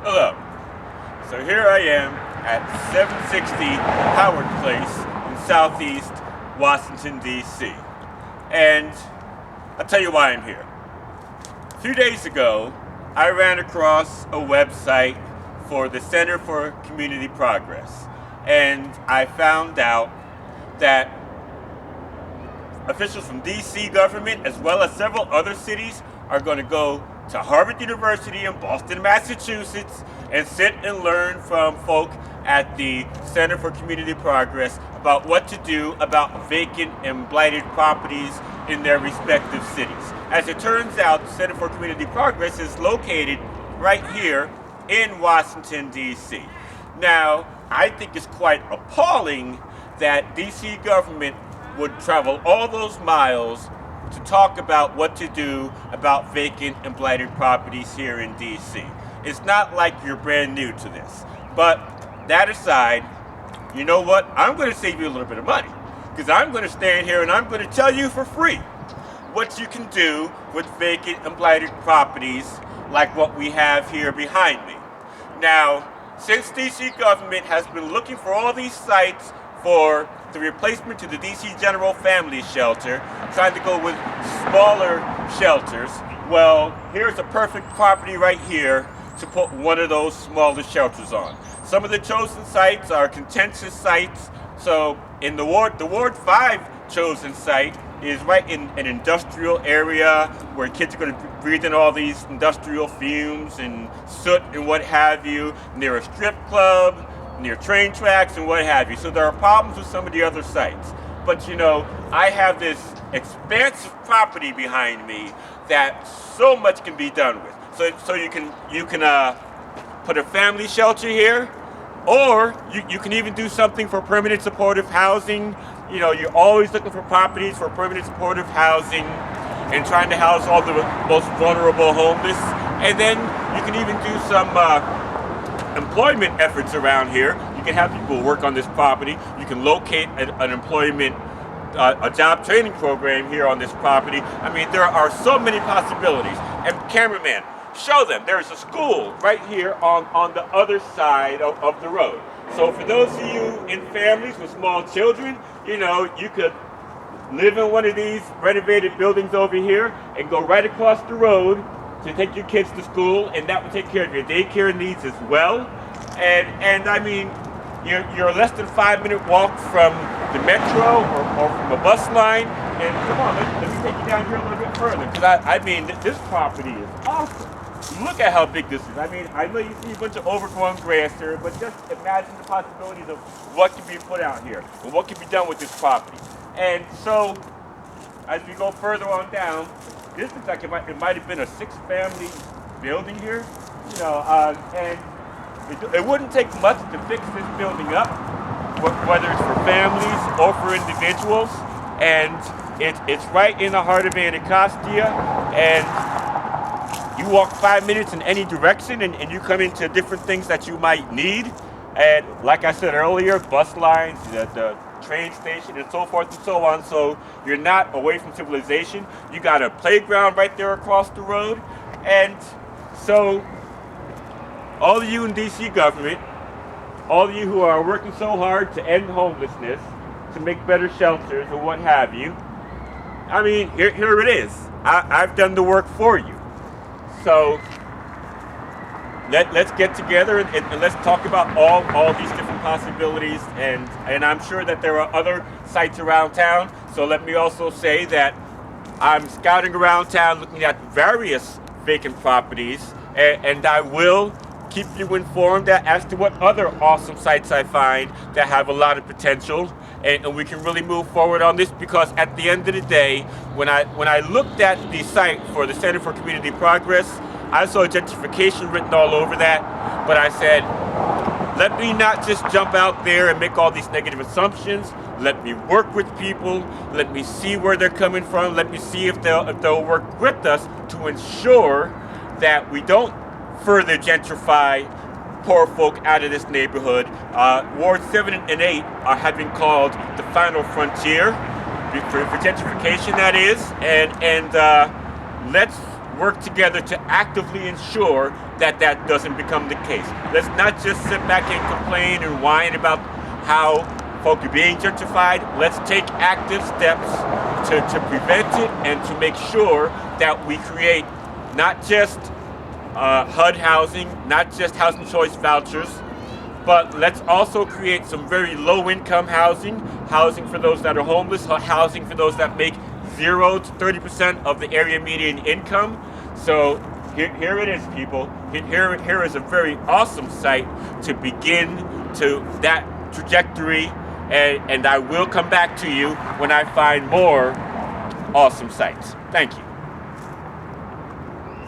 Hello. So here I am at 760 Howard Place in Southeast Washington, D.C. And I'll tell you why I'm here. A few days ago, I ran across a website for the Center for Community Progress. And I found out that officials from D.C. government, as well as several other cities, are going to go to Harvard University in Boston, Massachusetts, and sit and learn from folk at the Center for Community Progress about what to do about vacant and blighted properties in their respective cities. As it turns out, the Center for Community Progress is located right here in Washington, D.C. Now, I think it's quite appalling that D.C. government would travel all those miles to talk about what to do about vacant and blighted properties here in D.C. It's not like you're brand new to this. But that aside, you know what? I'm going to save you a little bit of money, because I'm going to stand here and I'm going to tell you for free what you can do with vacant and blighted properties like what we have here behind me. Now, since D.C. government has been looking for all these sites for the replacement to the D.C. General Family Shelter, trying to go with smaller shelters, well, here's a perfect property right here to put one of those smaller shelters on. Some of the chosen sites are contentious sites. So in the Ward 5 chosen site is right in an industrial area where kids are going to breathe in all these industrial fumes and soot and what have you, near a strip club, near train tracks and what have you. So there are problems with some of the other sites. But you know, I have this expansive property behind me that so much can be done with. So you can put a family shelter here, or you can even do something for permanent supportive housing. You know, you're always looking for properties for permanent supportive housing and trying to house all the most vulnerable homeless. And then you can even do some employment efforts around here. You can have people work on this property. You can locate an employment, a job training program here on this property. I mean, there are so many possibilities. And cameraman, show them. There's a school right here on the other side of the road. So for those of you in families with small children, you know, you could live in one of these renovated buildings over here and go right across the road to take your kids to school, and that will take care of your daycare needs as well. And I mean, you're less than 5-minute walk from the metro or from a bus line. And come on, let me take you down here a little bit further, because I mean, this property is awesome. Look at how big this is. I mean, I know you see a bunch of overgrown grass here, but just imagine the possibilities of what can be put out here and what can be done with this property. And so, as we go further on down, this looks like it might have been a 6-family building here. You know, and it wouldn't take much to fix this building up, whether it's for families or for individuals. And it's right in the heart of Anacostia, and you walk 5 minutes in any direction and you come into different things that you might need. And like I said earlier, bus lines, the train station, and so forth and so on. So you're not away from civilization. You got a playground right there across the road. And so all of you in DC government, all of you who are working so hard to end homelessness, to make better shelters or what have you, I mean, here it is. I've done the work for you. So let's get together and let's talk about all these different possibilities. And I'm sure that there are other sites around town. So let me also say that I'm scouting around town looking at various vacant properties, and I will keep you informed as to what other awesome sites I find that have a lot of potential, and we can really move forward on this, because at the end of the day, when I looked at the site for the Center for Community Progress, I saw gentrification written all over that, but I said, let me not just jump out there and make all these negative assumptions. Let me work with people. Let me see where they're coming from. Let me see if they'll work with us to ensure that we don't further gentrify poor folk out of this neighborhood. Ward 7 and 8 have been called the final frontier for gentrification, that is. And let's work together to actively ensure that that doesn't become the case. Let's not just sit back and complain and whine about how folk are being gentrified. Let's take active steps to prevent it and to make sure that we create not just HUD housing, not just housing choice vouchers, but let's also create some very low-income housing, housing for those that are homeless, housing for those that make 0 to 30% of the area median income. So here it is, people. Here is a very awesome site to begin to that trajectory, and I will come back to you when I find more awesome sites. Thank you.